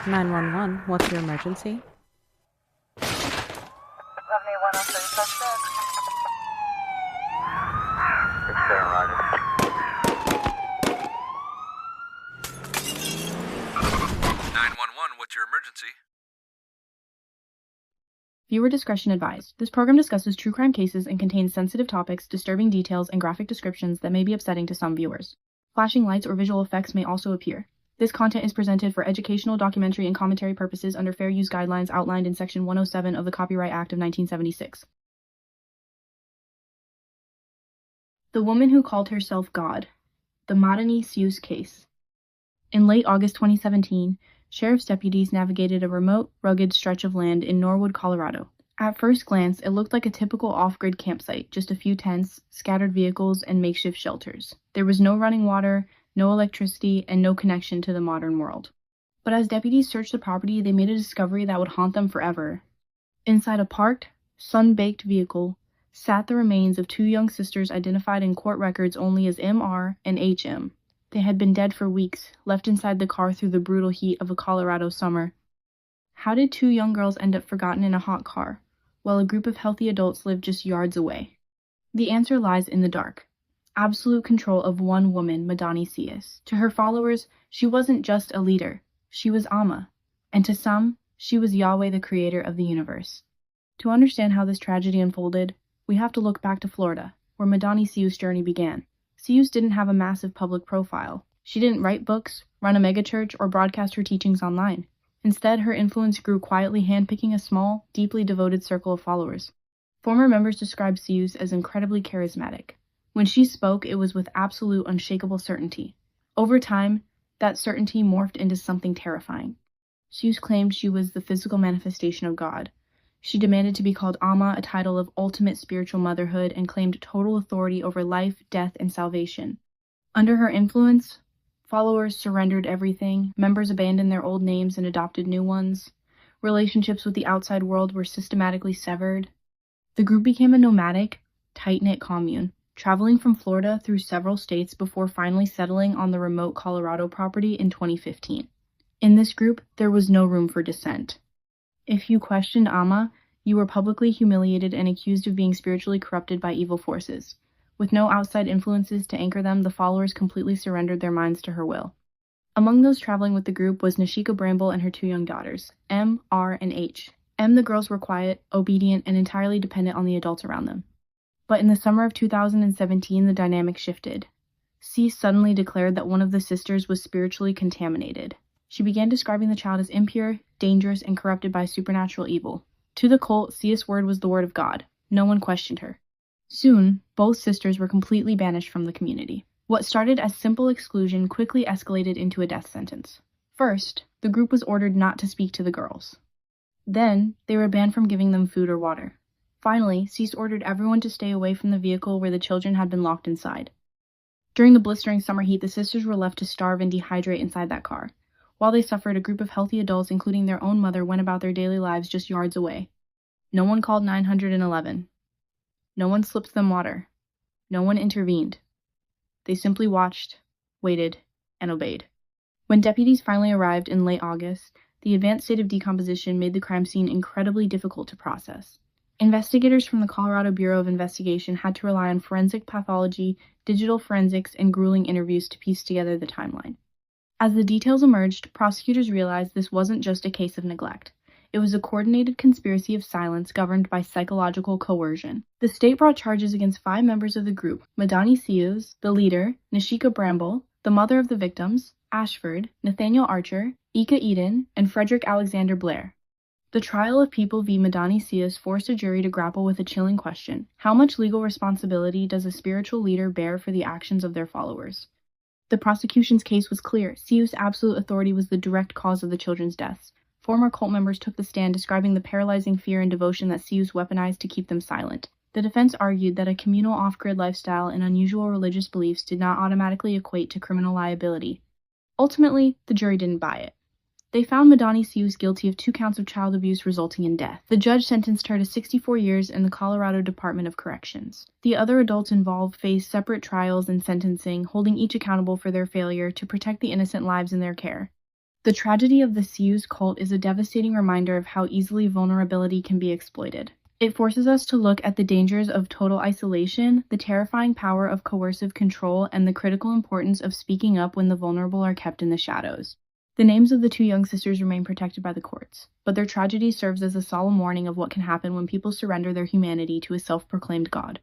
911, what's your emergency? 7103 suspect. 911, what's your emergency? Viewer discretion advised. This program discusses true crime cases and contains sensitive topics, disturbing details, and graphic descriptions that may be upsetting to some viewers. Flashing lights or visual effects may also appear. This content is presented for educational, documentary, and commentary purposes under fair use guidelines outlined in Section 107 of the Copyright Act of 1976. The woman who called herself God. The Madeni Ceus case. In late August 2017, sheriff's deputies navigated a remote, rugged stretch of land in Norwood, Colorado. At first glance, it looked like a typical off-grid campsite, just a few tents, scattered vehicles, and makeshift shelters. There was no running water, no electricity, and no connection to the modern world. But as deputies searched the property, they made a discovery that would haunt them forever. Inside a parked, sun-baked vehicle sat the remains of two young sisters identified in court records only as MR and HM. They had been dead for weeks, left inside the car through the brutal heat of a Colorado summer. How did two young girls end up forgotten in a hot car, while a group of healthy adults lived just yards away? The answer lies in the dark. Absolute control of one woman, Madani Ceus. To her followers, she wasn't just a leader, she was Amma, and to some, she was Yahweh, the creator of the universe. To understand how this tragedy unfolded, we have to look back to Florida, where Madani Ceus' journey began. Ceus didn't have a massive public profile. She didn't write books, run a megachurch, or broadcast her teachings online. Instead, her influence grew quietly, handpicking a small, deeply devoted circle of followers. Former members described Ceus as incredibly charismatic. When she spoke, it was with absolute, unshakable certainty. Over time, that certainty morphed into something terrifying. Ceus claimed she was the physical manifestation of God. She demanded to be called Amma, a title of ultimate spiritual motherhood, and claimed total authority over life, death, and salvation. Under her influence, followers surrendered everything, members abandoned their old names and adopted new ones, relationships with the outside world were systematically severed. The group became a nomadic, tight-knit commune, traveling from Florida through several states before finally settling on the remote Colorado property in 2015. In this group, there was no room for dissent. If you questioned Amma, you were publicly humiliated and accused of being spiritually corrupted by evil forces. With no outside influences to anchor them, the followers completely surrendered their minds to her will. Among those traveling with the group was Nashika Bramble and her two young daughters, M, R, and H. The girls were quiet, obedient, and entirely dependent on the adults around them. But in the summer of 2017, the dynamic shifted. C suddenly declared that one of the sisters was spiritually contaminated. She began describing the child as impure, dangerous, and corrupted by supernatural evil. To the cult, Ceus' word was the word of God. No one questioned her. Soon, both sisters were completely banished from the community. What started as simple exclusion quickly escalated into a death sentence. First, the group was ordered not to speak to the girls. Then, they were banned from giving them food or water. Finally, Ceus ordered everyone to stay away from the vehicle where the children had been locked inside. During the blistering summer heat, the sisters were left to starve and dehydrate inside that car. While they suffered, a group of healthy adults, including their own mother, went about their daily lives just yards away. No one called 911. No one slipped them water. No one intervened. They simply watched, waited, and obeyed. When deputies finally arrived in late August, the advanced state of decomposition made the crime scene incredibly difficult to process. Investigators from the Colorado Bureau of Investigation had to rely on forensic pathology, digital forensics, and grueling interviews to piece together the timeline. As the details emerged, prosecutors realized this wasn't just a case of neglect. It was a coordinated conspiracy of silence governed by psychological coercion. The state brought charges against 5 members of the group: Madani Ceus, the leader, Nashika Bramble, the mother of the victims, Ashford, Nathaniel Archer, Ika Eden, and Frederick Alexander Blair. The trial of People v. Madani Ceus forced a jury to grapple with a chilling question: how much legal responsibility does a spiritual leader bear for the actions of their followers? The prosecution's case was clear. Ceus' absolute authority was the direct cause of the children's deaths. Former cult members took the stand, describing the paralyzing fear and devotion that Ceus weaponized to keep them silent. The defense argued that a communal off-grid lifestyle and unusual religious beliefs did not automatically equate to criminal liability. Ultimately, the jury didn't buy it. They found Madani Ceus guilty of 2 counts of child abuse resulting in death. The judge sentenced her to 64 years in the Colorado Department of Corrections. The other adults involved faced separate trials and sentencing, holding each accountable for their failure to protect the innocent lives in their care. The tragedy of the Ceus cult is a devastating reminder of how easily vulnerability can be exploited. It forces us to look at the dangers of total isolation, the terrifying power of coercive control, and the critical importance of speaking up when the vulnerable are kept in the shadows. The names of the two young sisters remain protected by the courts, but their tragedy serves as a solemn warning of what can happen when people surrender their humanity to a self-proclaimed God.